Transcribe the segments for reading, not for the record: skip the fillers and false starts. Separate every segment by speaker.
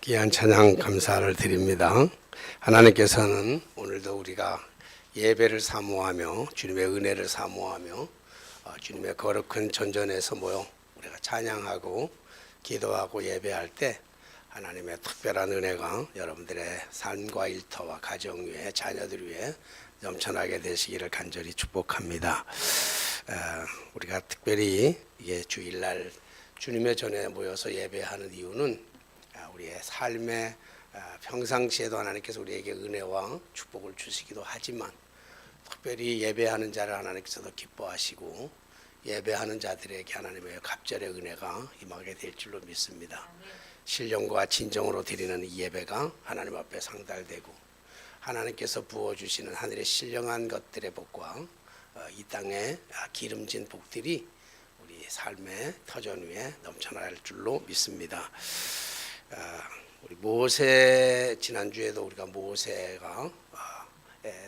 Speaker 1: 귀한 찬양 감사를 드립니다. 하나님께서는 오늘도 우리가 예배를 사모하며 주님의 은혜를 사모하며 주님의 거룩한 전전에서 모여 우리가 찬양하고 기도하고 예배할 때 하나님의 특별한 은혜가 여러분들의 삶과 일터와 가정 위에 자녀들 위에 넘쳐나게 되시기를 간절히 축복합니다. 우리가 특별히 이게 주일날 주님의 전에 모여서 예배하는 이유는 우리의 삶의 평상시에도 하나님께서 우리에게 은혜와 축복을 주시기도 하지만 특별히 예배하는 자를 하나님께서도 기뻐하시고 예배하는 자들에게 하나님의 갑절의 은혜가 임하게 될 줄로 믿습니다. 신령과 진정으로 드리는 이 예배가 하나님 앞에 상달되고 하나님께서 부어주시는 하늘의 신령한 것들의 복과 이 땅의 기름진 복들이 우리 삶의 터전 위에 넘쳐날 줄로 믿습니다. 우리 모세 지난주에도 우리가 모세가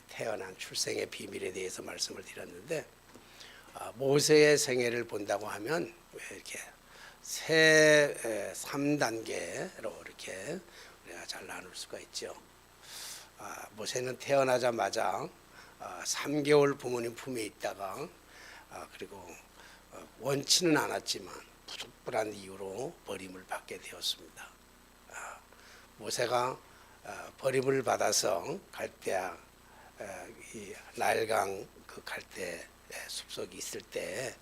Speaker 1: 태어난 출생의 비밀에 대해서 말씀을 드렸는데 모세의 생애를 본다고 하면 이렇게 3단계로 이렇게 우리가 잘 나눌 수가 있죠. 모세는 태어나자마자 3개월 부모님 품에 있다가 그리고 원치는 않았지만 부득불한 이유로 버림을 받게 되었습니다. 모세가 버림을 받아서 갈대아 이 나일강 그 갈대 숲속이 있을 때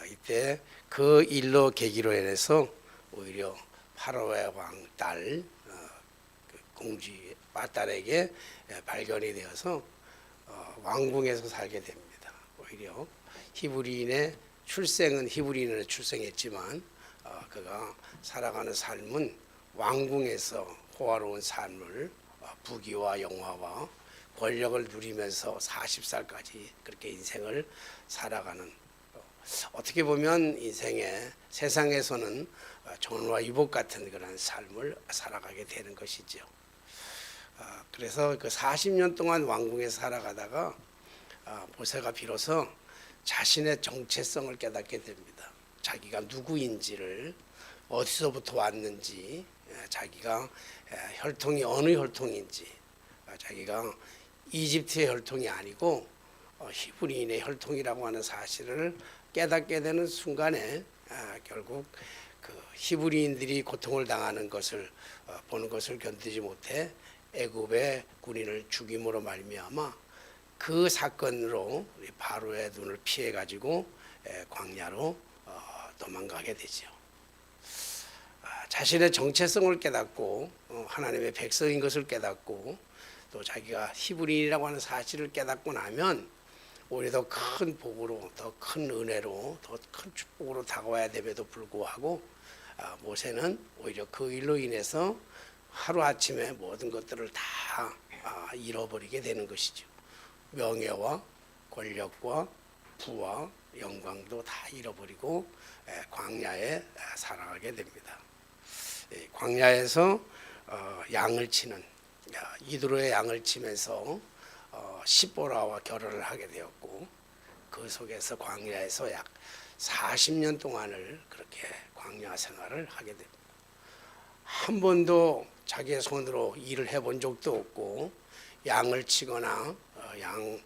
Speaker 1: 이때 그 일로 계기로 인해서 오히려 파로의 왕 딸 공주 빠딸에게 발견이 되어서 왕궁에서 살게 됩니다. 오히려 히브리인의 출생은 히브리인으로 출생했지만 그가 살아가는 삶은 왕궁에서 호화로운 삶을 부귀와 영화와 권력을 누리면서 40살까지 그렇게 인생을 살아가는 어떻게 보면 인생의 세상에서는 전화 위복 같은 그런 삶을 살아가게 되는 것이죠. 그래서 그 40년 동안 왕궁에서 살아가다가 모세가 비로소 자신의 정체성을 깨닫게 됩니다. 자기가 누구인지를 어디서부터 왔는지 자기가 혈통이 어느 혈통인지 자기가 이집트의 혈통이 아니고 히브리인의 혈통이라고 하는 사실을 깨닫게 되는 순간에 결국 그 히브리인들이 고통을 당하는 것을 보는 것을 견디지 못해 애굽의 군인을 죽임으로 말미암아 그 사건으로 바로의 눈을 피해 가지고 광야로 도망가게 되죠. 자신의 정체성을 깨닫고 하나님의 백성인 것을 깨닫고 또 자기가 히브리인이라고 하는 사실을 깨닫고 나면 오히려 더 큰 복으로 더 큰 은혜로 더 큰 축복으로 다가와야 됨에도 불구하고 모세는 오히려 그 일로 인해서 하루아침에 모든 것들을 다 잃어버리게 되는 것이죠. 명예와 권력과 부와 영광도 다 잃어버리고 광야에 살아가게 됩니다. 광야에서 양을 치는 이드로의 양을 치면서 시보라와 결혼을 하게 되었고 그 속에서 광야에서 약 40년 동안을 그렇게 광야 생활을 하게 됩니다. 한 번도 자기의 손으로 일을 해본 적도 없고 양을 치거나 양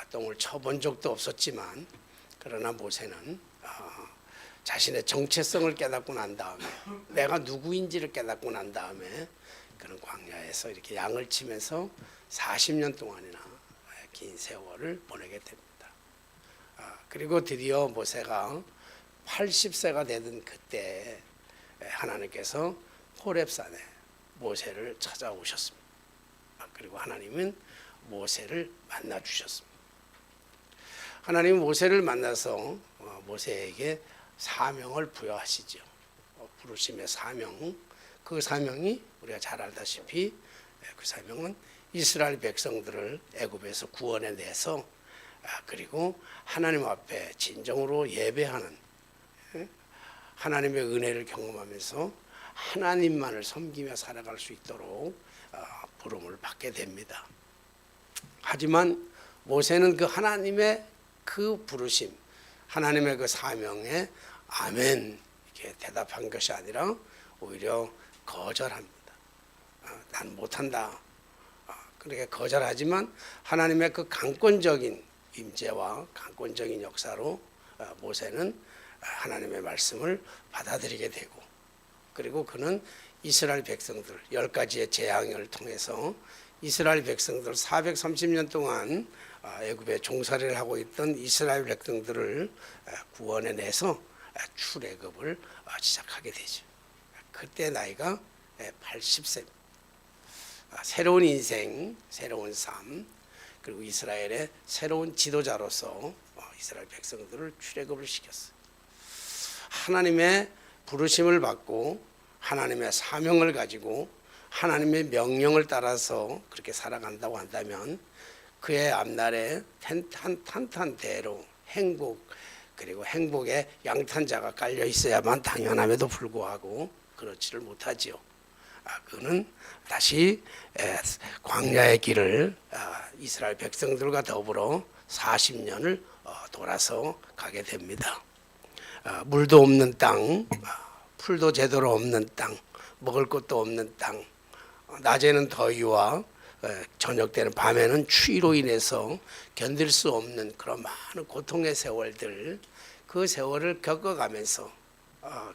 Speaker 1: 똥을 쳐본 적도 없었지만 그러나 모세는 자신의 정체성을 깨닫고 난 다음에 내가 누구인지를 깨닫고 난 다음에 그런 광야에서 이렇게 양을 치면서 40년 동안이나 긴 세월을 보내게 됩니다. 그리고 드디어 모세가 80세가 되던 그때 하나님께서 호렙산에 모세를 찾아오셨습니다. 그리고 하나님은 모세를 만나 주셨습니다. 하나님은 모세를 만나서 모세에게 사명을 부여하시죠. 부르심의 사명. 그 사명이 우리가 잘 알다시피 그 사명은 이스라엘 백성들을 애굽에서 구원해 내서 그리고 하나님 앞에 진정으로 예배하는 하나님의 은혜를 경험하면서 하나님만을 섬기며 살아갈 수 있도록 부름을 받게 됩니다. 하지만 모세는 그 하나님의 그 부르심, 하나님의 그 사명에 아멘 이렇게 대답한 것이 아니라 오히려 거절합니다. 난 못한다. 그렇게 거절하지만 하나님의 그 강권적인 임재와 강권적인 역사로 모세는 하나님의 말씀을 받아들이게 되고, 그리고 그는 이스라엘 백성들 10가지의 재앙을 통해서 이스라엘 백성들 430년 동안 애굽에 종살이를 하고 있던 이스라엘 백성들을 구원해내서 출애굽을 시작하게 되죠. 그때 나이가 80세. 새로운 인생, 새로운 삶, 그리고 이스라엘의 새로운 지도자로서 이스라엘 백성들을 출애굽을 시켰어요. 하나님의 부르심을 받고 하나님의 사명을 가지고 하나님의 명령을 따라서 그렇게 살아간다고 한다면 그의 앞날에 탄탄대로 행복, 그리고 행복의 양탄자가 깔려 있어야만 당연함에도 불구하고 그렇지를 못하지요. 그는 다시 광야의 길을 이스라엘 백성들과 더불어 40년을 돌아서 가게 됩니다. 물도 없는 땅, 풀도 제대로 없는 땅, 먹을 것도 없는 땅, 낮에는 더위와 저녁 때는 밤에는 추위로 인해서 견딜 수 없는 그런 많은 고통의 세월들, 그 세월을 겪어가면서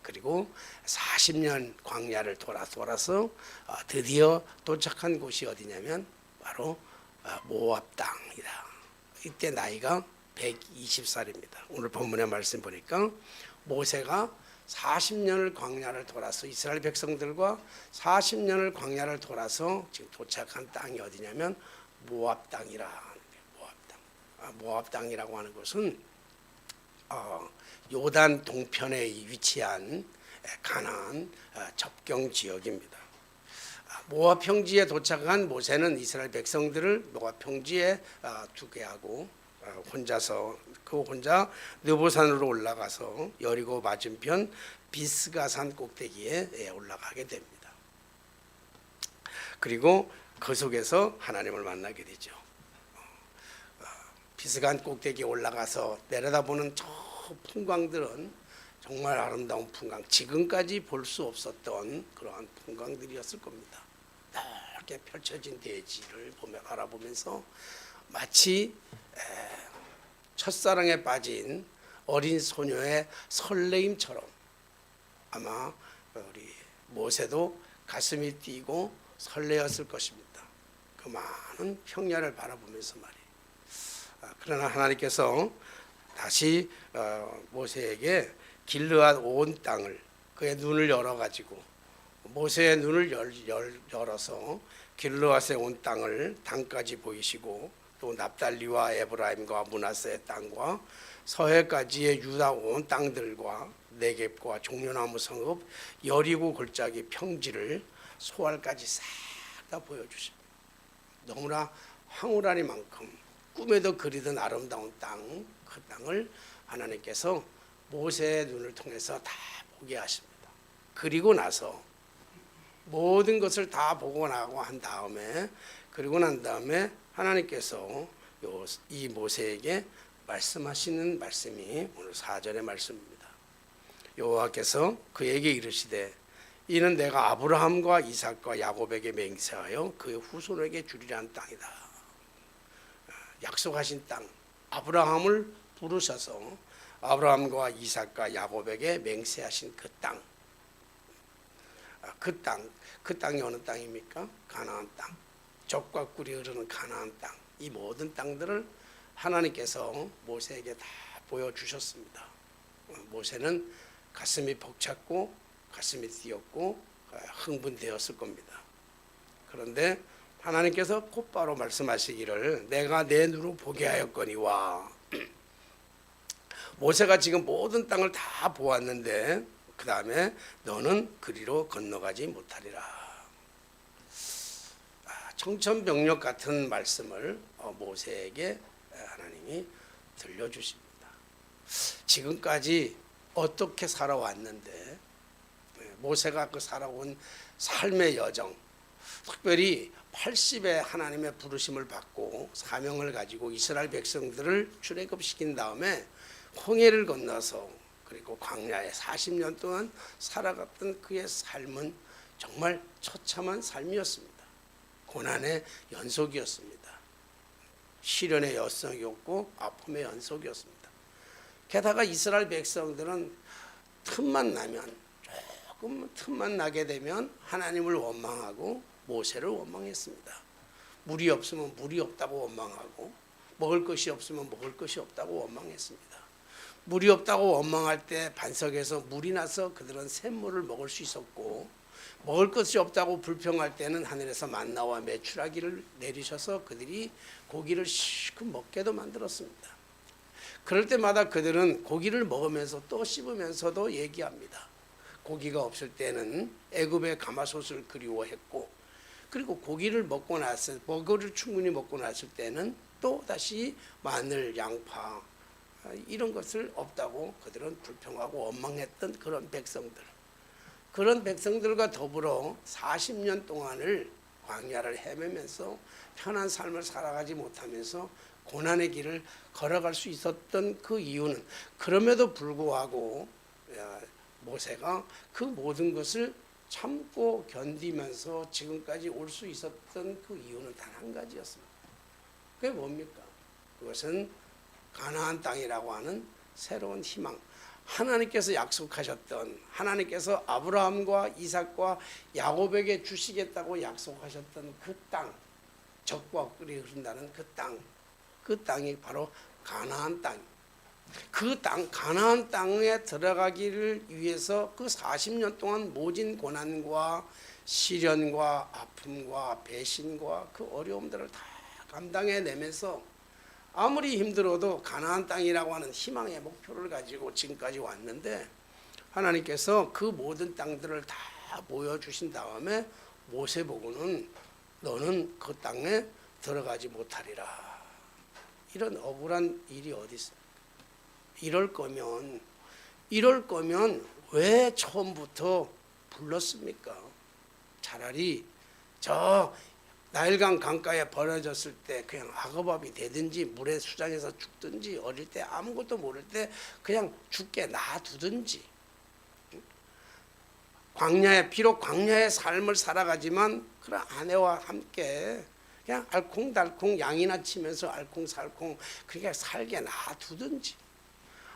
Speaker 1: 그리고 40년 광야를 돌아서 드디어 도착한 곳이 어디냐면 바로 모압 땅이다. 이때 나이가 120살입니다. 오늘 본문의 말씀 보니까 모세가 40년을 광야를 돌아서 이스라엘 백성들과 40년을 광야를 돌아서 지금 도착한 땅이 어디냐면 모압 땅이라 하는 거예요. 모압 땅. 모압 땅이라고 하는 것은 요단 동편에 위치한 가나안 접경 지역입니다. 모압 평지에 도착한 모세는 이스라엘 백성들을 모압 평지에 두게 하고 혼자 느보산으로 올라가서 여리고 맞은편 비스가산 꼭대기에 올라가게 됩니다. 그리고 그 속에서 하나님을 만나게 되죠. 비스간 꼭대기에 올라가서 내려다보는 저 풍광들은 정말 아름다운 풍광, 지금까지 볼 수 없었던 그러한 풍광들이었을 겁니다. 넓게 펼쳐진 대지를 바라보면서 마치 첫사랑에 빠진 어린 소녀의 설레임처럼 아마 우리 모세도 가슴이 뛰고 설레었을 것입니다. 그 많은 평야를 바라보면서 말이에요. 그러나 하나님께서 다시 모세에게 길르앗 온 땅을, 그의 눈을 열어가지고 모세의 눈을 열어서 길르앗의 온 땅을 땅까지 보이시고, 또 납달리와 에브라임과 므낫세의 땅과 서해까지의 유다 온 땅들과 네겝과 종려나무 성읍 여리고 골짜기 평지를 소알까지 싹 다 보여주십니다. 너무나 황홀하니만큼 꿈에도 그리던 아름다운 땅, 그 땅을 하나님께서 모세의 눈을 통해서 다 보게 하십니다. 그리고 나서 모든 것을 다 보고 나고 한 다음에, 그리고 난 다음에 하나님께서 이 모세에게 말씀하시는 말씀이 오늘 4절의 말씀입니다. 여호와께서 그에게 이르시되 이는 내가 아브라함과 이삭과 야곱에게 맹세하여 그의 후손에게 주리라는 땅이다. 약속하신 땅, 아브라함을 부르셔서 아브라함과 이삭과 야곱에게 맹세하신 그 땅, 그 땅이 어느 땅입니까? 가나안 땅, 젖과 꿀이 흐르는 가나안 땅. 이 모든 땅들을 하나님께서 모세에게 다 보여주셨습니다. 모세는 가슴이 벅찼고 가슴이 뛰었고 흥분되었을 겁니다. 그런데 하나님께서 곧바로 말씀하시기를 내가 내 눈으로 보게 하였거니와, 모세가 지금 모든 땅을 다 보았는데 그 다음에 너는 그리로 건너가지 못하리라. 청천벽력 같은 말씀을 모세에게 하나님이 들려주십니다. 지금까지 어떻게 살아왔는데, 모세가 그 살아온 삶의 여정, 특별히 80에 하나님의 부르심을 받고 사명을 가지고 이스라엘 백성들을 출애굽시킨 다음에 홍해를 건너서 그리고 광야에 40년 동안 살아갔던 그의 삶은 정말 처참한 삶이었습니다. 고난의 연속이었습니다. 시련의 연속이었고 아픔의 연속이었습니다. 게다가 이스라엘 백성들은 틈만 나게 되면 하나님을 원망하고 모세를 원망했습니다. 물이 없으면 물이 없다고 원망하고 먹을 것이 없으면 먹을 것이 없다고 원망했습니다. 물이 없다고 원망할 때 반석에서 물이 나서 그들은 샘물을 먹을 수 있었고, 먹을 것이 없다고 불평할 때는 하늘에서 만나와 메추라기를 내리셔서 그들이 고기를 실컷 먹게도 만들었습니다. 그럴 때마다 그들은 고기를 먹으면서 또 씹으면서도 얘기합니다. 고기가 없을 때는 애굽의 가마솥을 그리워했고, 그리고 고기를 먹고를 충분히 먹고 났을 때는 또 다시 마늘, 양파 이런 것을 없다고 그들은 불평하고 원망했던 그런 백성들과 더불어 40년 동안을 광야를 헤매면서 편한 삶을 살아가지 못하면서 고난의 길을 걸어갈 수 있었던 그 이유는, 그럼에도 불구하고 모세가 그 모든 것을 참고 견디면서 지금까지 올 수 있었던 그 이유는 단 한 가지였습니다. 그게 뭡니까? 그것은 가나안 땅이라고 하는 새로운 희망, 하나님께서 약속하셨던, 하나님께서 아브라함과 이삭과 야곱에게 주시겠다고 약속하셨던 그 땅, 젖과 꿀이 흐른다는 그 땅이 바로 가나안 땅. 그 땅, 가나안 땅에 들어가기를 위해서 그 40년 동안 모진 고난과 시련과 아픔과 배신과 그 어려움들을 다 감당해내면서 아무리 힘들어도 가나안 땅이라고 하는 희망의 목표를 가지고 지금까지 왔는데, 하나님께서 그 모든 땅들을 다 보여주신 다음에 모세 보고는 너는 그 땅에 들어가지 못하리라. 이런 억울한 일이 어디 있습니까? 이럴 거면 왜 처음부터 불렀습니까? 차라리 저 나일강 강가에 버려졌을 때 그냥 악어밥이 되든지 물에 수장해서 죽든지, 어릴 때 아무것도 모를 때 그냥 죽게 놔두든지, 비록 광야의 삶을 살아가지만 그런 아내와 함께 그냥 알콩달콩 양이나 치면서 알콩살콩 그렇게 살게 놔두든지,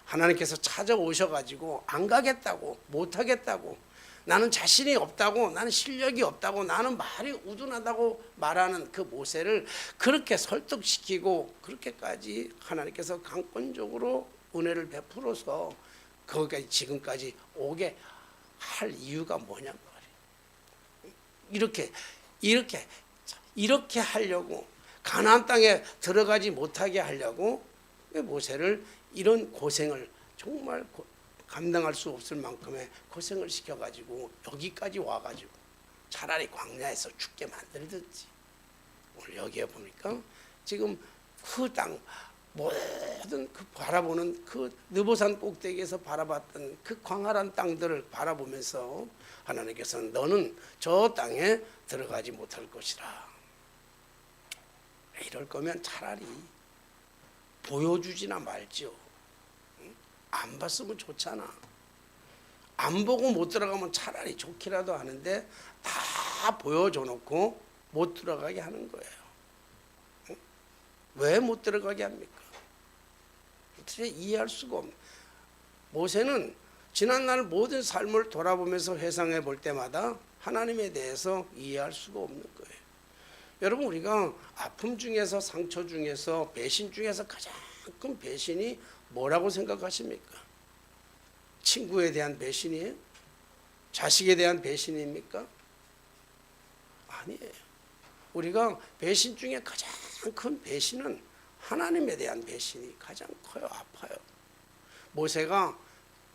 Speaker 1: 하나님께서 찾아오셔가지고 안 가겠다고, 못하겠다고, 나는 자신이 없다고, 나는 실력이 없다고, 나는 말이 우둔하다고 말하는 그 모세를 그렇게 설득시키고 그렇게까지 하나님께서 강권적으로 은혜를 베풀어서 거기까지 지금까지 오게 할 이유가 뭐냐는 말이에요. 이렇게 하려고, 가나안 땅에 들어가지 못하게 하려고 모세를 이런 고생을, 정말 감당할 수 없을 만큼의 고생을 시켜가지고 여기까지 와가지고 차라리 광야에서 죽게 만들든지. 오늘 여기에 보니까 지금 그 땅, 모든 그 바라보는 그 느보산 꼭대기에서 바라봤던 그 광활한 땅들을 바라보면서 하나님께서는 너는 저 땅에 들어가지 못할 것이라. 이럴 거면 차라리 보여주지나 말지요. 안 봤으면 좋잖아. 안 보고 못 들어가면 차라리 좋기라도 하는데 다 보여줘 놓고 못 들어가게 하는 거예요. 왜 못 들어가게 합니까? 도대체 이해할 수가 없네. 모세는 지난날 모든 삶을 돌아보면서 회상해 볼 때마다 하나님에 대해서 이해할 수가 없는 거예요. 여러분, 우리가 아픔 중에서, 상처 중에서, 배신 중에서 가장 큰 배신이 뭐라고 생각하십니까? 친구에 대한 배신이에요? 자식에 대한 배신입니까? 아니에요. 우리가 배신 중에 가장 큰 배신은 하나님에 대한 배신이 가장 커요. 아파요. 모세가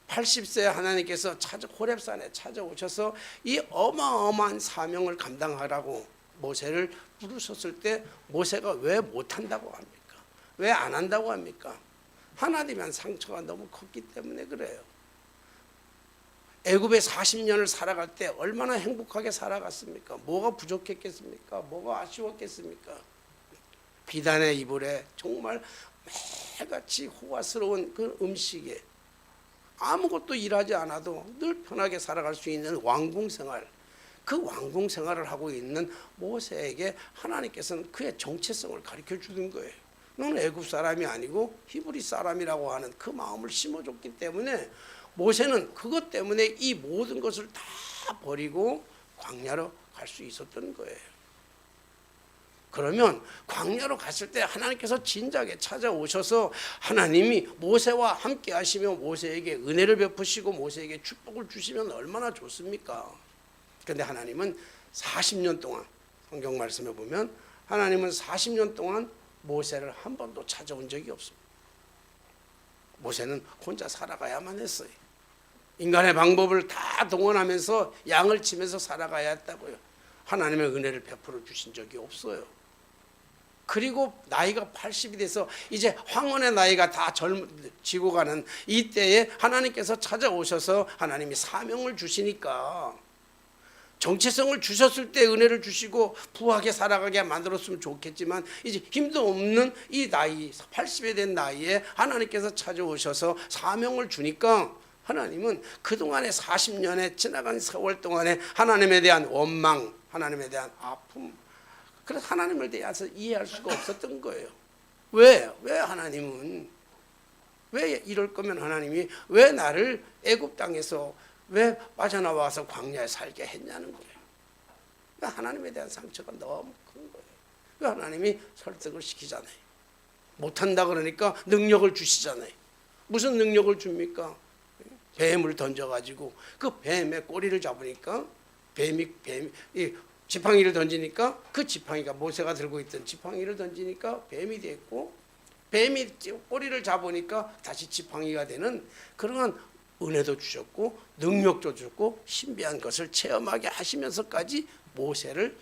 Speaker 1: 80세 하나님께서 호렙산에 찾아오셔서 이 어마어마한 사명을 감당하라고 모세를 부르셨을 때 모세가 왜 못한다고 합니까? 왜 안 한다고 합니까? 하나님에 대한 상처가 너무 컸기 때문에 그래요. 애굽에 40년을 살아갈 때 얼마나 행복하게 살아갔습니까? 뭐가 부족했겠습니까? 뭐가 아쉬웠겠습니까? 비단의 이불에 정말 매같이 호화스러운 그 음식에 아무것도 일하지 않아도 늘 편하게 살아갈 수 있는 왕궁 생활, 그 왕궁 생활을 하고 있는 모세에게 하나님께서는 그의 정체성을 가르쳐 주는 거예요. 너는 애굽 사람이 아니고 히브리 사람이라고 하는 그 마음을 심어줬기 때문에 모세는 그것 때문에 이 모든 것을 다 버리고 광야로 갈 수 있었던 거예요. 그러면 광야로 갔을 때 하나님께서 진작에 찾아오셔서 하나님이 모세와 함께 하시며 모세에게 은혜를 베푸시고 모세에게 축복을 주시면 얼마나 좋습니까? 그런데 하나님은 40년 동안, 성경 말씀에 보면 하나님은 40년 동안 모세를 한 번도 찾아온 적이 없습니다. 모세는 혼자 살아가야만 했어요. 인간의 방법을 다 동원하면서 양을 치면서 살아가야 했다고요. 하나님의 은혜를 베풀어 주신 적이 없어요. 그리고 나이가 80이 돼서 이제 황혼의 나이가 다 지고 가는 이때에 하나님께서 찾아오셔서 하나님이 사명을 주시니까 정체성을 주셨을 때 은혜를 주시고 부하게 살아가게 만들었으면 좋겠지만 이제 힘도 없는 이 나이 80에 된 나이에 하나님께서 찾아오셔서 사명을 주니까 하나님은 그동안의 40년의 지나간 세월 동안에 하나님에 대한 원망, 하나님에 대한 아픔, 그래서 하나님을 대해서 이해할 수가 없었던 거예요. 왜 하나님은 왜 이럴 거면 하나님이 왜 나를 애굽 땅에서 왜 빠져나와서 광야에 살게 했냐는 거예요. 그러니까 하나님에 대한 상처가 너무 큰 거예요. 그러니까 하나님이 설득을 시키잖아요. 못한다 그러니까 능력을 주시잖아요. 무슨 능력을 줍니까? 뱀을 던져가지고 그 뱀의 꼬리를 잡으니까 뱀이 지팡이를 던지니까 그 지팡이가 모세가 들고 있던 지팡이를 던지니까 뱀이 됐고 뱀이 꼬리를 잡으니까 다시 지팡이가 되는 그러한 은혜도 주셨고 능력도 주셨고 신비한 것을 체험하게 하시면서까지 모세를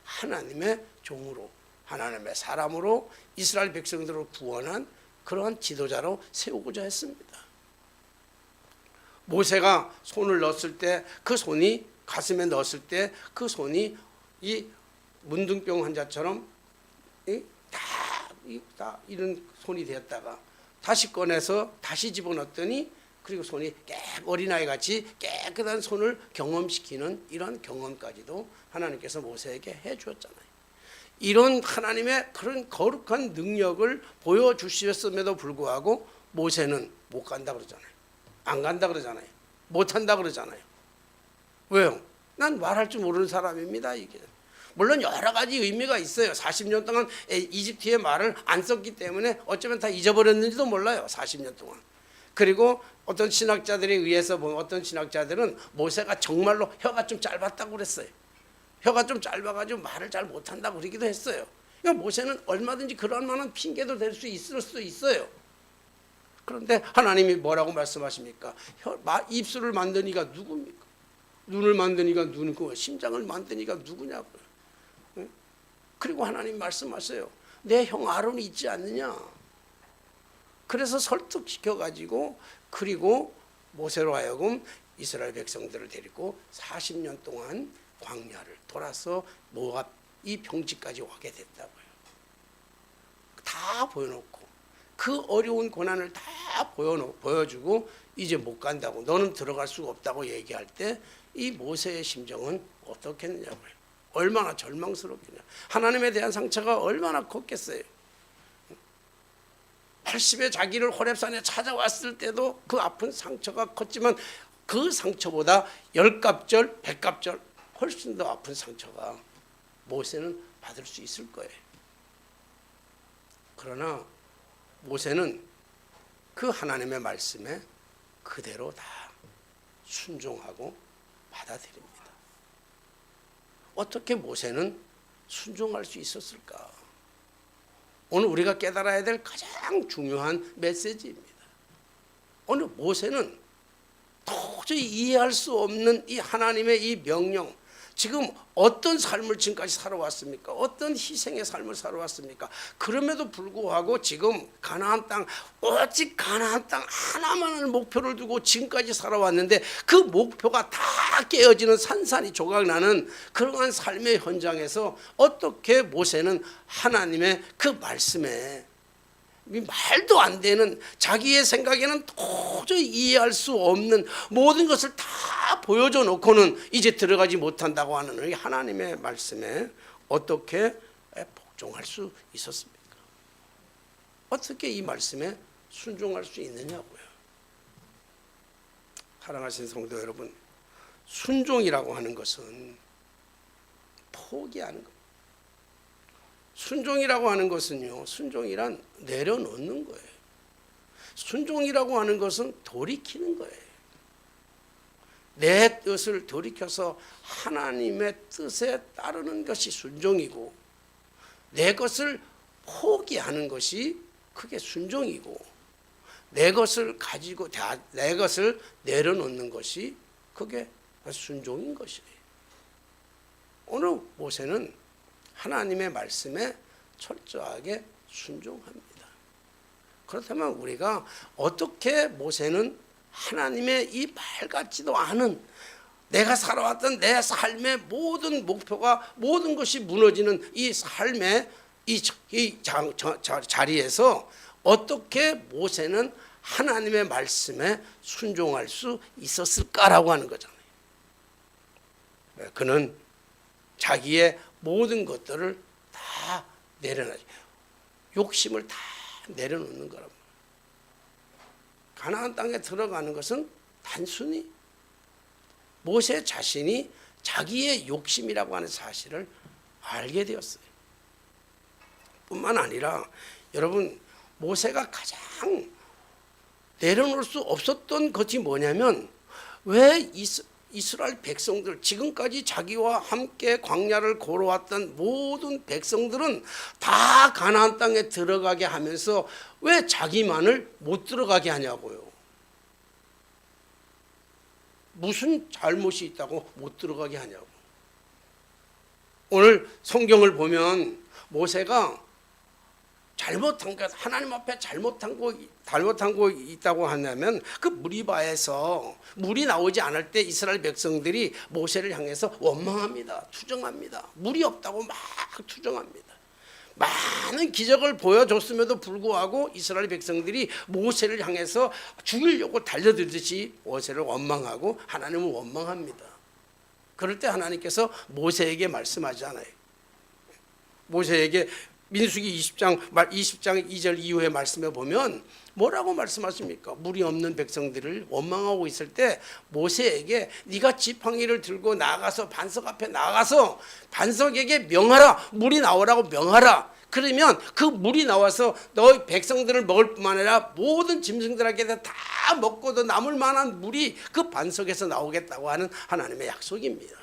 Speaker 1: 하나님의 종으로 하나님의 사람으로 이스라엘 백성들을 구원한 그러한 지도자로 세우고자 했습니다. 모세가 손을 넣었을 때 그 손이 가슴에 넣었을 때 그 손이 이 문둥병 환자처럼 다 이런 손이 되었다가 다시 꺼내서 다시 집어넣었더니 그리고 손이 어린아이 같이 깨끗한 손을 경험시키는 이런 경험까지도 하나님께서 모세에게 해주었잖아요. 이런 하나님의 그런 거룩한 능력을 보여주셨음에도 불구하고 모세는 못 간다 그러잖아요. 안 간다 그러잖아요. 못 한다 그러잖아요. 왜요? 난 말할 줄 모르는 사람입니다. 이게 물론 여러 가지 의미가 있어요. 40년 동안 이집트의 말을 안 썼기 때문에 어쩌면 다 잊어버렸는지도 몰라요. 40년 동안. 그리고 어떤 신학자들에 의해서 보면 어떤 신학자들은 모세가 정말로 혀가 좀 짧았다고 그랬어요. 혀가 좀 짧아가지고 말을 잘 못한다고 그러기도 했어요. 그러니까 모세는 얼마든지 그럴 만한 핑계도 될 수 있을 수도 있어요. 그런데 하나님이 뭐라고 말씀하십니까? 입술을 만든 이가 누굽니까? 눈을 만든 이가 누구고 심장을 만든 이가 누구냐고요. 그리고 하나님 말씀하세요. 내 형 아론이 있지 않느냐. 그래서 설득시켜가지고 그리고 모세로 하여금 이스라엘 백성들을 데리고 40년 동안 광야를 돌아서 모압 이 평지까지 와게 됐다고요. 다 보여놓고 그 어려운 고난을 다 보여주고 이제 못 간다고 너는 들어갈 수가 없다고 얘기할 때 이 모세의 심정은 어떻겠느냐고요. 얼마나 절망스럽겠냐. 하나님에 대한 상처가 얼마나 컸겠어요. 80에 자기를 호렙산에 찾아왔을 때도 그 아픈 상처가 컸지만 그 상처보다 10갑절, 100갑절 훨씬 더 아픈 상처가 모세는 받을 수 있을 거예요. 그러나 모세는 그 하나님의 말씀에 그대로 다 순종하고 받아들입니다. 어떻게 모세는 순종할 수 있었을까? 오늘 우리가 깨달아야 될 가장 중요한 메시지입니다. 오늘 모세는 도저히 이해할 수 없는 이 하나님의 이 명령, 지금 어떤 삶을 지금까지 살아왔습니까? 어떤 희생의 삶을 살아왔습니까? 그럼에도 불구하고 지금 가나안 땅, 오직 가나안 땅 하나만을 목표를 두고 지금까지 살아왔는데 그 목표가 다 깨어지는 산산이 조각나는 그러한 삶의 현장에서 어떻게 모세는 하나님의 그 말씀에 말도 안 되는, 자기의 생각에는 도저히 이해할 수 없는 모든 것을 다 보여줘 놓고는 이제 들어가지 못한다고 하는 이 하나님의 말씀에 어떻게 복종할 수 있었습니까? 어떻게 이 말씀에 순종할 수 있느냐고요. 사랑하신 성도 여러분, 순종이라고 하는 것은 포기하는 겁니다. 순종이라고 하는 것은요, 순종이란 내려놓는 거예요. 순종이라고 하는 것은 돌이키는 거예요. 내 뜻을 돌이켜서 하나님의 뜻에 따르는 것이 순종이고, 내 것을 포기하는 것이 그게 순종이고, 내 것을 가지고 내 것을 내려놓는 것이 그게 순종인 것이에요. 오늘 모세는 하나님의 말씀에 철저하게 순종합니다. 그렇다면 우리가 어떻게 모세는 하나님의 이 말 같지도 않은, 내가 살아왔던 내 삶의 모든 목표가, 모든 것이 무너지는 이 삶의 자리에서 어떻게 모세는 하나님의 말씀에 순종할 수 있었을까라고 하는 거잖아요. 그는 자기의 모든 것들을 다 내려놔요. 욕심을 다 내려놓는 거랍니다. 가나안 땅에 들어가는 것은 단순히 모세 자신이 자기의 욕심이라고 하는 사실을 알게 되었어요. 뿐만 아니라 여러분, 모세가 가장 내려놓을 수 없었던 것이 뭐냐면, 왜 이스라엘 백성들, 지금까지 자기와 함께 광야를 걸어왔던 모든 백성들은 다 가나안 땅에 들어가게 하면서 왜 자기만을 못 들어가게 하냐고요. 무슨 잘못이 있다고 못 들어가게 하냐고. 오늘 성경을 보면 모세가 잘못한 것, 하나님 앞에 잘못한 거 있다고 하냐면, 그 무리바에서 물이 나오지 않을 때 이스라엘 백성들이 모세를 향해서 원망합니다. 투정합니다. 물이 없다고 막 투정합니다. 많은 기적을 보여줬음에도 불구하고 이스라엘 백성들이 모세를 향해서 죽이려고 달려들듯이 모세를 원망하고 하나님을 원망합니다. 그럴 때 하나님께서 모세에게 말씀하잖아요. 모세에게 민수기 20장 2절 이후의 말씀에 보면 뭐라고 말씀하십니까? 물이 없는 백성들을 원망하고 있을 때 모세에게 네가 지팡이를 들고 나가서 반석 앞에 나가서 반석에게 명하라. 물이 나오라고 명하라. 그러면 그 물이 나와서 너희 백성들을 먹을 뿐만 아니라 모든 짐승들에게 다 먹고도 남을 만한 물이 그 반석에서 나오겠다고 하는 하나님의 약속입니다.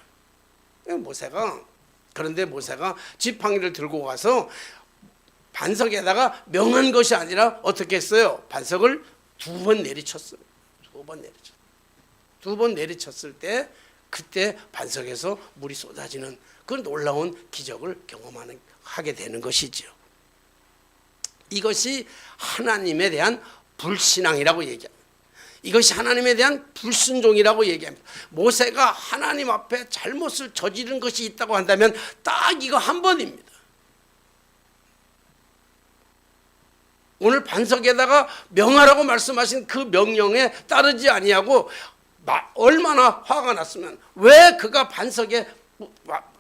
Speaker 1: 그런데 모세가 지팡이를 들고 가서 반석에다가 명한 것이 아니라 어떻게 했어요? 반석을 두 번 내리쳤어요. 두 번 내리쳤을 때 그때 반석에서 물이 쏟아지는 그 놀라운 기적을 경험하게 되는 것이죠. 이것이 하나님에 대한 불신앙이라고 얘기합니다. 이것이 하나님에 대한 불순종이라고 얘기합니다. 모세가 하나님 앞에 잘못을 저지른 것이 있다고 한다면 딱 이거 한 번입니다. 오늘 반석에다가 명하라고 말씀하신 그 명령에 따르지 아니하고 얼마나 화가 났으면 왜 그가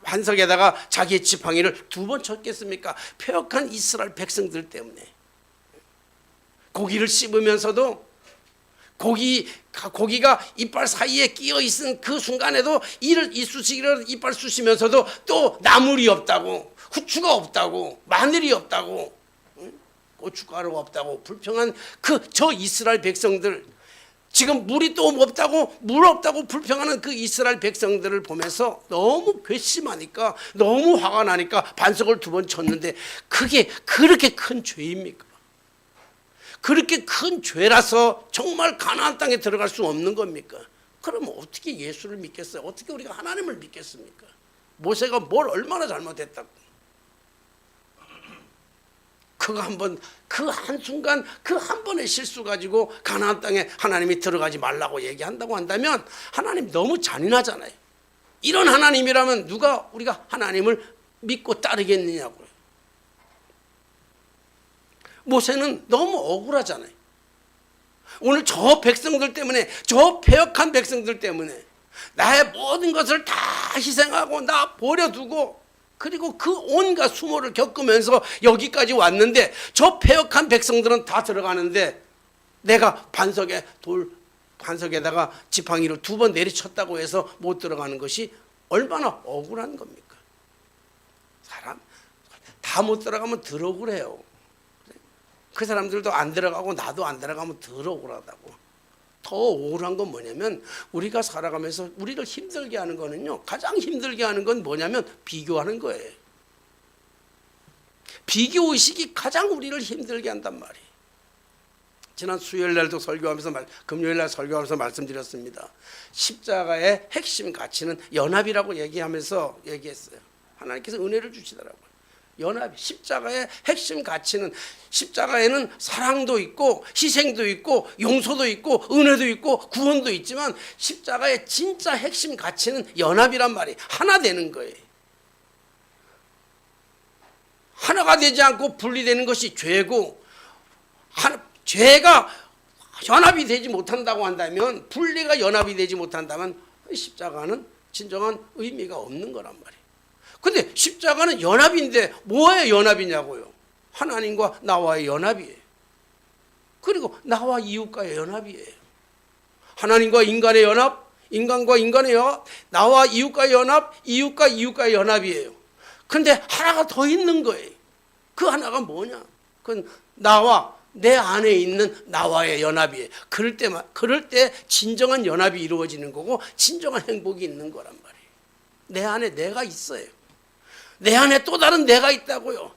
Speaker 1: 반석에다가 자기의 지팡이를 두 번 쳤겠습니까? 패역한 이스라엘 백성들 때문에. 고기를 씹으면서도 고기가 이빨 사이에 끼어 있은 그 순간에도 이빨 쑤시면서도 또 나물이 없다고, 후추가 없다고, 마늘이 없다고, 고춧가루가 없다고 불평한 저 이스라엘 백성들, 지금 물이 또 없다고, 물 없다고 불평하는 그 이스라엘 백성들을 보면서 너무 괘씸하니까, 너무 화가 나니까 반석을 두 번 쳤는데 그게 그렇게 큰 죄입니까? 그렇게 큰 죄라서 정말 가나안 땅에 들어갈 수 없는 겁니까? 그러면 어떻게 예수를 믿겠어요? 어떻게 우리가 하나님을 믿겠습니까? 모세가 뭘 얼마나 잘못했다고? 그 한순간 그 한 번의 실수 가지고 가나안 땅에 하나님이 들어가지 말라고 얘기한다고 한다면 하나님 너무 잔인하잖아요. 이런 하나님이라면 누가 우리가 하나님을 믿고 따르겠느냐고요. 모세는 너무 억울하잖아요. 오늘 저 백성들 때문에, 저 패역한 백성들 때문에 나의 모든 것을 다 희생하고 나 버려두고 그리고 그 온갖 수모를 겪으면서 여기까지 왔는데 저 패역한 백성들은 다 들어가는데 내가 반석에다가 지팡이를 2번 내리쳤다고 해서 못 들어가는 것이 얼마나 억울한 겁니까? 사람 다 못 들어가면 덜 억울해요. 그 사람들도 안 들어가고 나도 안 들어가면 덜 억울하다고. 더 억울한 건 뭐냐면 우리가 살아가면서 우리를 힘들게 하는 거는요, 가장 힘들게 하는 건 뭐냐면 비교하는 거예요. 비교의식이 가장 우리를 힘들게 한단 말이에요. 지난 수요일날도 설교하면서 금요일날 설교하면서 말씀드렸습니다. 십자가의 핵심 가치는 연합이라고 얘기했어요. 하나님께서 은혜를 주시더라고요. 연합, 십자가의 핵심 가치는, 십자가에는 사랑도 있고 희생도 있고 용서도 있고 은혜도 있고 구원도 있지만 십자가의 진짜 핵심 가치는 연합이란 말이에요. 하나 되는 거예요. 하나가 되지 않고 분리되는 것이 죄고, 죄가 연합이 되지 못한다고 한다면, 분리가 연합이 되지 못한다면 십자가는 진정한 의미가 없는 거란 말이에요. 근데 십자가는 연합인데 뭐의 연합이냐고요? 하나님과 나와의 연합이에요. 그리고 나와 이웃과의 연합이에요. 하나님과 인간의 연합, 인간과 인간의 연합, 나와 이웃과의 연합, 이웃과 이웃과의 연합이에요. 근데 하나가 더 있는 거예요. 그 하나가 뭐냐? 그건 나와 내 안에 있는 나와의 연합이에요. 그럴 때 진정한 연합이 이루어지는 거고 진정한 행복이 있는 거란 말이에요. 내 안에 내가 있어요. 내 안에 또 다른 내가 있다고요.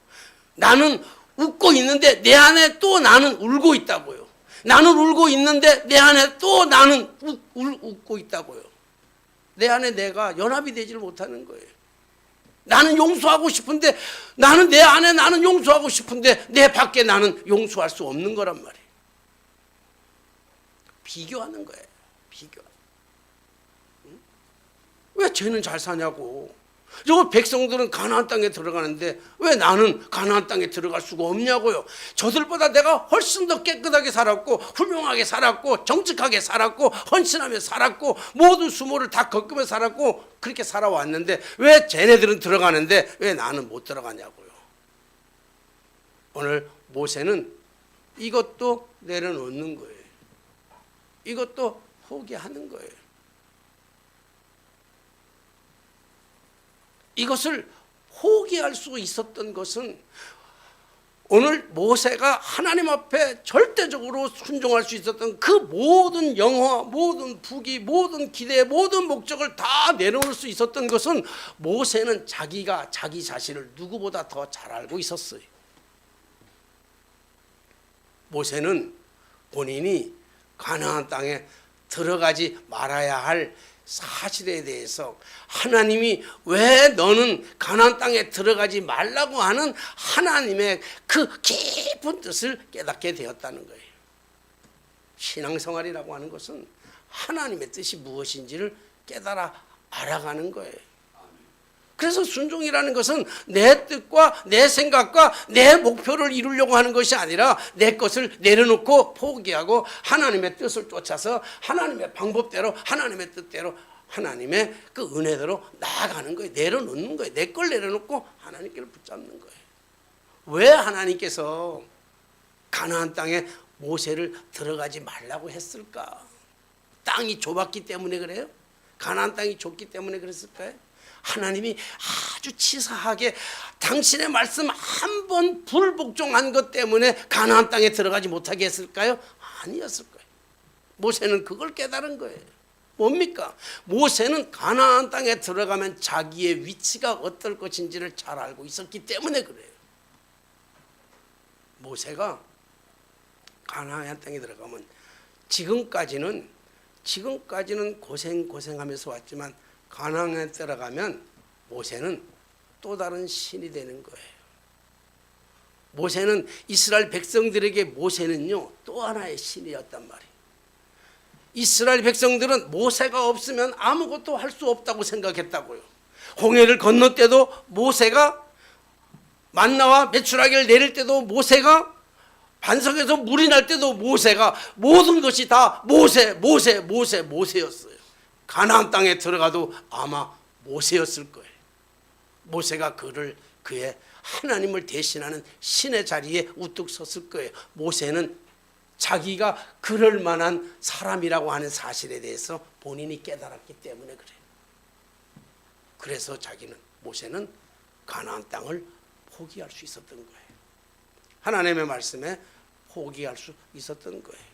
Speaker 1: 나는 웃고 있는데 내 안에 또 나는 울고 있다고요. 나는 울고 있는데 내 안에 또 나는 웃고 있다고요. 내 안에 내가 연합이 되지를 못하는 거예요. 나는 용서하고 싶은데, 나는 내 안에 나는 용서하고 싶은데 내 밖에 나는 용서할 수 없는 거란 말이에요. 비교하는 거예요. 비교. 왜 쟤는 잘 사냐고. 저 백성들은 가나안 땅에 들어가는데 왜 나는 가나안 땅에 들어갈 수가 없냐고요. 저들보다 내가 훨씬 더 깨끗하게 살았고 훌륭하게 살았고 정직하게 살았고 헌신하며 살았고 모든 수모를 다 겪으며 살았고 그렇게 살아왔는데 왜 쟤네들은 들어가는데 왜 나는 못 들어가냐고요. 오늘 모세는 이것도 내려놓는 거예요. 이것도 포기하는 거예요. 이것을 포기할 수 있었던 것은 오늘 모세가 하나님 앞에 절대적으로 순종할 수 있었던 그 모든 영화, 모든 부귀, 모든 기대, 모든 목적을 다 내려놓을 수 있었던 것은 모세는 자기가 자기 자신을 누구보다 더 잘 알고 있었어요. 모세는 본인이 가나안 땅에 들어가지 말아야 할 사실에 대해서 하나님이 왜 너는 가나안 땅에 들어가지 말라고 하는 하나님의 그 깊은 뜻을 깨닫게 되었다는 거예요. 신앙생활이라고 하는 것은 하나님의 뜻이 무엇인지를 깨달아 알아가는 거예요. 그래서 순종이라는 것은 내 뜻과 내 생각과 내 목표를 이루려고 하는 것이 아니라 내 것을 내려놓고 포기하고 하나님의 뜻을 쫓아서 하나님의 방법대로 하나님의 뜻대로 하나님의 그 은혜대로 나아가는 거예요. 내려놓는 거예요. 내 걸 내려놓고 하나님께를 붙잡는 거예요. 왜 하나님께서 가나안 땅에 모세를 들어가지 말라고 했을까? 땅이 좁았기 때문에 그래요? 가나안 땅이 좁기 때문에 그랬을까요? 하나님이 아주 치사하게 당신의 말씀 한 번 불복종한 것 때문에 가나안 땅에 들어가지 못하게 했을까요? 아니었을 거예요. 모세는 그걸 깨달은 거예요. 뭡니까? 모세는 가나안 땅에 들어가면 자기의 위치가 어떨 것인지를 잘 알고 있었기 때문에 그래요. 모세가 가나안 땅에 들어가면 지금까지는 고생하면서 왔지만 가나안에 들어가면 모세는 또 다른 신이 되는 거예요. 모세는 이스라엘 백성들에게 모세는요 또 하나의 신이었단 말이에요. 이스라엘 백성들은 모세가 없으면 아무것도 할 수 없다고 생각했다고요. 홍해를 건널 때도 모세가, 만나와 메추라기를 내릴 때도 모세가, 반석에서 물이 날 때도 모세가 모든 것이 다 모세였어요. 가나안 땅에 들어가도 아마 모세였을 거예요. 모세가 그의 하나님을 대신하는 신의 자리에 우뚝 섰을 거예요. 모세는 자기가 그럴 만한 사람이라고 하는 사실에 대해서 본인이 깨달았기 때문에 그래요. 그래서 모세는 가나안 땅을 포기할 수 있었던 거예요. 하나님의 말씀에 포기할 수 있었던 거예요.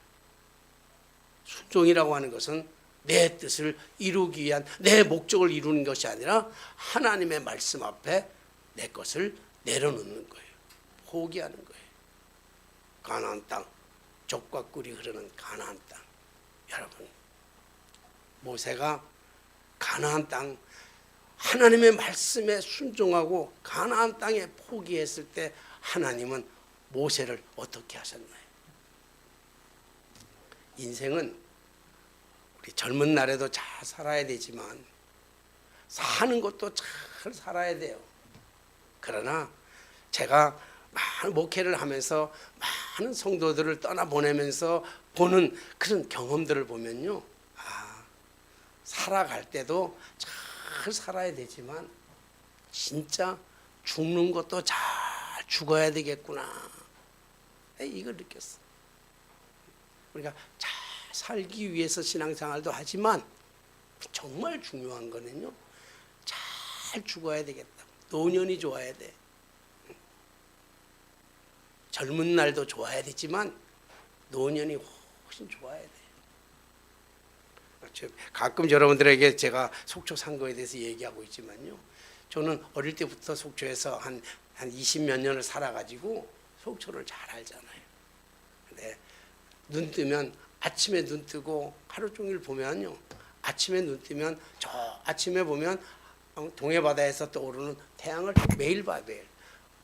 Speaker 1: 순종이라고 하는 것은 내 뜻을 이루기 위한 내 목적을 이루는 것이 아니라 하나님의 말씀 앞에 내 것을 내려놓는 거예요. 포기하는 거예요. 가나안 땅, 젖과 꿀이 흐르는 가나안 땅. 여러분, 모세가 가나안 땅 하나님의 말씀에 순종하고 가나안 땅에 포기했을 때 하나님은 모세를 어떻게 하셨나요? 인생은 우리 젊은 날에도 잘 살아야 되지만 사는 것도 잘 살아야 돼요. 그러나 제가 많은 목회를 하면서 많은 성도들을 떠나보내면서 보는 그런 경험들을 보면요, 살아갈 때도 잘 살아야 되지만 진짜 죽는 것도 잘 죽어야 되겠구나, 이걸 느꼈어. 우리가 잘 살기 위해서 신앙생활도 하지만 정말 중요한 거는요, 잘 죽어야 되겠다. 노년이 좋아야 돼. 젊은 날도 좋아야 되지만 노년이 훨씬 좋아야 돼. 가끔 여러분들에게 제가 속초 상고에 대해서 얘기하고 있지만요, 저는 어릴 때부터 속초에서 한 20몇 년을 살아가지고 속초를 잘 알잖아요. 근데 눈 뜨면, 아침에 눈 뜨고 하루 종일 보면요, 아침에 눈 뜨면 저 아침에 보면 동해바다에서 떠오르는 태양을 매일 봐요. 매일.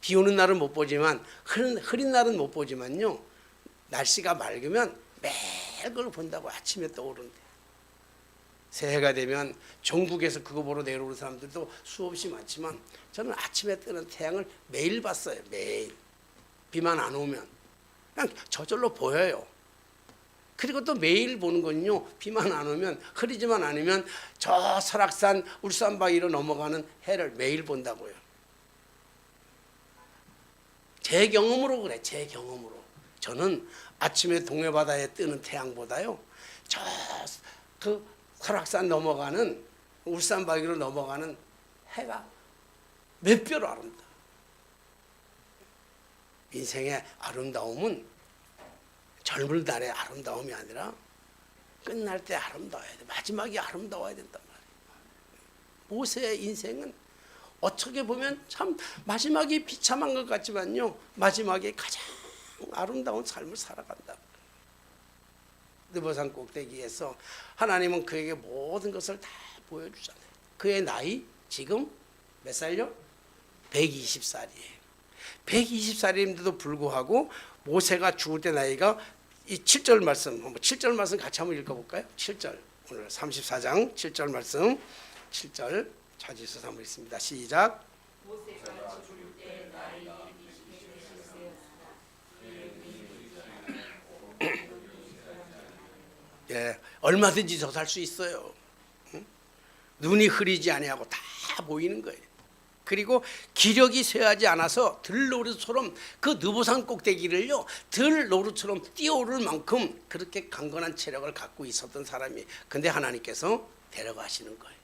Speaker 1: 비 오는 날은 못 보지만, 흐린 날은 못 보지만요, 날씨가 맑으면 매일 그걸 본다고. 아침에 떠오르는데 새해가 되면 전국에서 그거 보러 내려오는 사람들도 수없이 많지만 저는 아침에 뜨는 태양을 매일 봤어요. 매일. 비만 안 오면 그냥 저절로 보여요. 그리고 또 매일 보는 건요, 비만 안 오면, 흐리지만 않으면 저 설악산 울산바위로 넘어가는 해를 매일 본다고요. 제 경험으로 그래. 제 경험으로. 저는 아침에 동해바다에 뜨는 태양보다요, 저 설악산 넘어가는 울산바위로 넘어가는 해가 몇 배로 아름다워. 인생의 아름다움은 젊은 날의 아름다움이 아니라 끝날 때 아름다워야 돼. 마지막이 아름다워야 된단 말이에요. 모세의 인생은 어떻게 보면 참 마지막이 비참한 것 같지만요, 마지막에 가장 아름다운 삶을 살아간다. 느보산 꼭대기에서 하나님은 그에게 모든 것을 다 보여주잖아요. 그의 나이 지금 몇 살요? 120살이에요. 120살인데도 불구하고 모세가 죽을 때 나이가, 이 7절 말씀, 7절 말씀 같이 한번 읽어볼까요? 7절, 오늘 34장 7절 말씀, 7절 찾으셔서 한번 읽습니다. 시작.
Speaker 2: 모세가 죽을 때 나이 120세였으나
Speaker 1: 예, 얼마든지 더 살 수 있어요. 응? 눈이 흐리지 아니하고 다 보이는 거예요. 그리고 기력이 쇠하지 않아서 들노루처럼 그 느보산 꼭대기를요, 들노루처럼 뛰어오를 만큼 그렇게 강건한 체력을 갖고 있었던 사람이. 근데 하나님께서 데려가시는 거예요.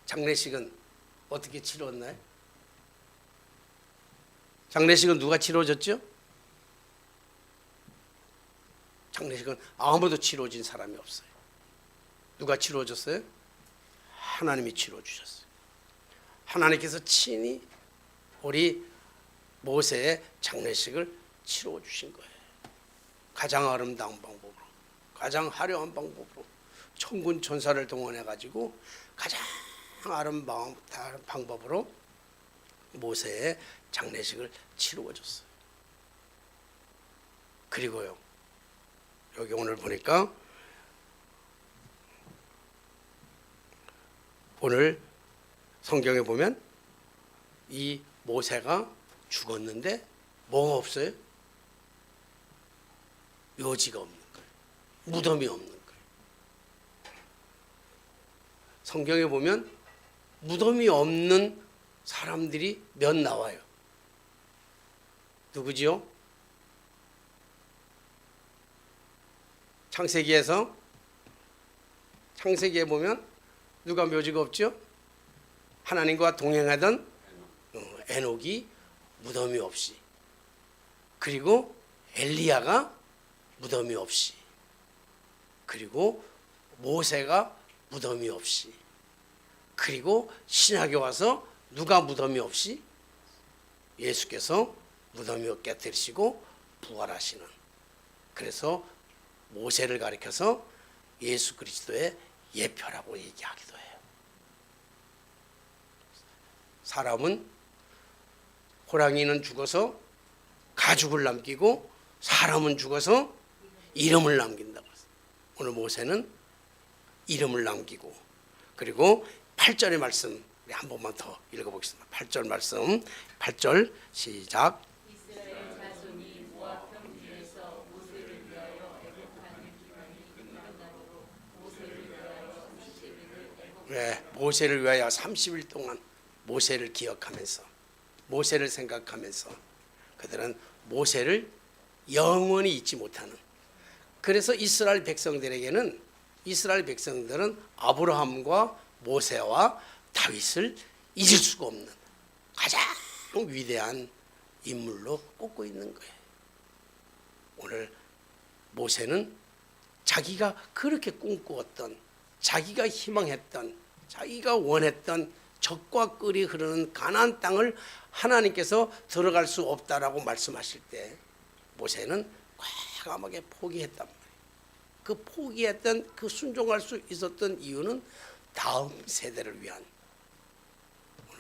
Speaker 1: 장례식은 어떻게 치렀나요? 장례식은 누가 치러줬죠? 장례식은 아무도 치러진 사람이 없어요. 누가 치러줬어요? 하나님이 치러주셨어요. 하나님께서 친히 우리 모세의 장례식을 치러주신 거예요. 가장 아름다운 방법으로, 가장 화려한 방법으로 천군 천사를 동원해가지고 가장 아름다운 방법으로 모세의 장례식을 치루어줬어요. 그리고요, 여기 오늘 보니까 오늘 성경에 보면 이 모세가 죽었는데 뭐가 없어요? 묘지가 없는 거예요. 무덤이 없는 거예요. 성경에 보면 무덤이 없는 사람들이 몇 나와요. 누구지요? 창세기에 보면 누가 묘지가 없죠? 하나님과 동행하던 에녹이 무덤이 없이, 그리고 엘리야가 무덤이 없이, 그리고 모세가 무덤이 없이, 그리고 신약에 와서 누가 무덤이 없이? 예수께서 무덤이 없게 되시고 부활하시는. 그래서 모세를 가리켜서 예수 그리스도의 예표라고 얘기하기도 해요. 사람은, 호랑이는 죽어서 가죽을 남기고 사람은 죽어서 이름을 남긴다고 했어요. 오늘 모세는 이름을 남기고, 그리고 8절의 말씀 우리 한 번만 더 읽어보겠습니다. 8절 말씀, 8절 시작.
Speaker 2: 이스라엘 자손이 모압 평지에서 모세를 위하여 애곡하는 기간이 끝난다므로 모세를 위하여 30일을 애곡.
Speaker 1: 네, 모세를 위하여 30일 동안 모세를 기억하면서, 모세를 생각하면서 그들은 모세를 영원히 잊지 못하는. 그래서 이스라엘 백성들에게는, 이스라엘 백성들은 아브라함과 모세와 다윗을 잊을 수가 없는 가장 위대한 인물로 꼽고 있는 거예요. 오늘 모세는 자기가 그렇게 꿈꾸었던, 자기가 희망했던, 자기가 원했던 적과 꿀이 흐르는 가나안 땅을 하나님께서 들어갈 수 없다라고 말씀하실 때 모세는 과감하게 포기했단 말이에요. 그 포기했던, 그 순종할 수 있었던 이유는 다음 세대를 위한,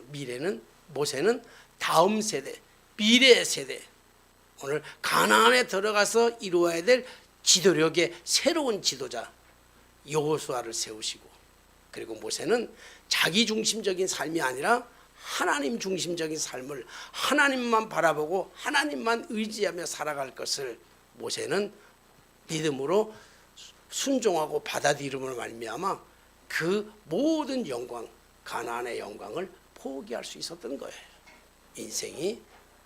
Speaker 1: 미래는, 모세는 다음 세대, 미래 세대, 오늘 가나안에 들어가서 이루어야 될 지도력의 새로운 지도자 여호수아를 세우시고, 그리고 모세는 자기 중심적인 삶이 아니라 하나님 중심적인 삶을, 하나님만 바라보고 하나님만 의지하며 살아갈 것을 모세는 믿음으로 순종하고 받아들임으로 말미암아 그 모든 영광, 가나안의 영광을 포기할 수 있었던 거예요. 인생이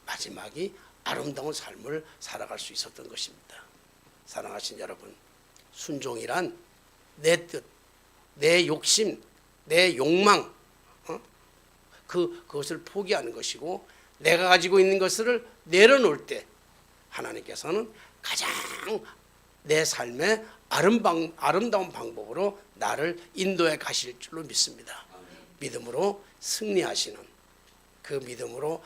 Speaker 1: 마지막이 아름다운 삶을 살아갈 수 있었던 것입니다. 사랑하신 여러분, 순종이란 내 뜻, 내 욕심, 내 욕망, 그것을 포기하는 것이고, 내가 가지고 있는 것을 내려놓을 때 하나님께서는 가장 내 삶의 아름다운 방법으로 나를 인도해 가실 줄로 믿습니다. 믿음으로 승리하시는, 그 믿음으로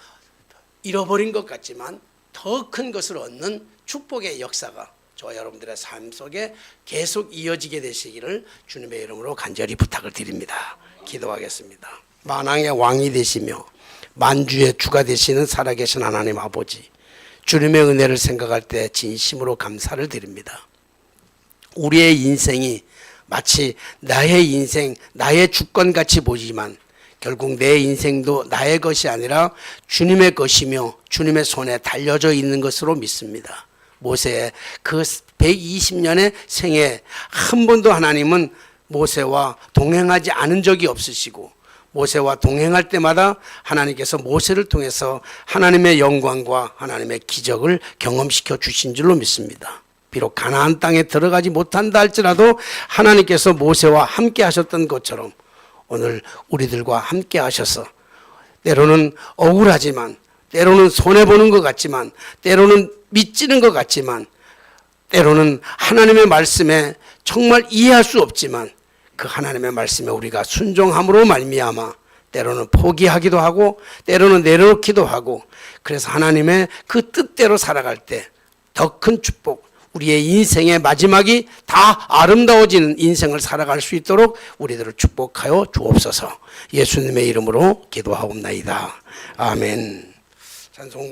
Speaker 1: 잃어버린 것 같지만 더 큰 것을 얻는 축복의 역사가 저와 여러분들의 삶 속에 계속 이어지게 되시기를 주님의 이름으로 간절히 부탁을 드립니다. 기도하겠습니다. 만왕의 왕이 되시며 만주의 주가 되시는 살아계신 하나님 아버지, 주님의 은혜를 생각할 때 진심으로 감사를 드립니다. 우리의 인생이 마치 나의 인생, 나의 주권같이 보이지만 결국 내 인생도 나의 것이 아니라 주님의 것이며 주님의 손에 달려져 있는 것으로 믿습니다. 모세의 그 120년의 생애 한 번도 하나님은 모세와 동행하지 않은 적이 없으시고, 모세와 동행할 때마다 하나님께서 모세를 통해서 하나님의 영광과 하나님의 기적을 경험시켜 주신 줄로 믿습니다. 비록 가나안 땅에 들어가지 못한다 할지라도 하나님께서 모세와 함께 하셨던 것처럼 오늘 우리들과 함께 하셔서 때로는 억울하지만, 때로는 손해보는 것 같지만, 때로는 미치는 것 같지만, 때로는 하나님의 말씀에 정말 이해할 수 없지만 그 하나님의 말씀에 우리가 순종함으로 말미암아 때로는 포기하기도 하고 때로는 내려놓기도 하고, 그래서 하나님의 그 뜻대로 살아갈 때 더 큰 축복, 우리의 인생의 마지막이 다 아름다워지는 인생을 살아갈 수 있도록 우리들을 축복하여 주옵소서. 예수님의 이름으로 기도하옵나이다. 아멘. 찬송.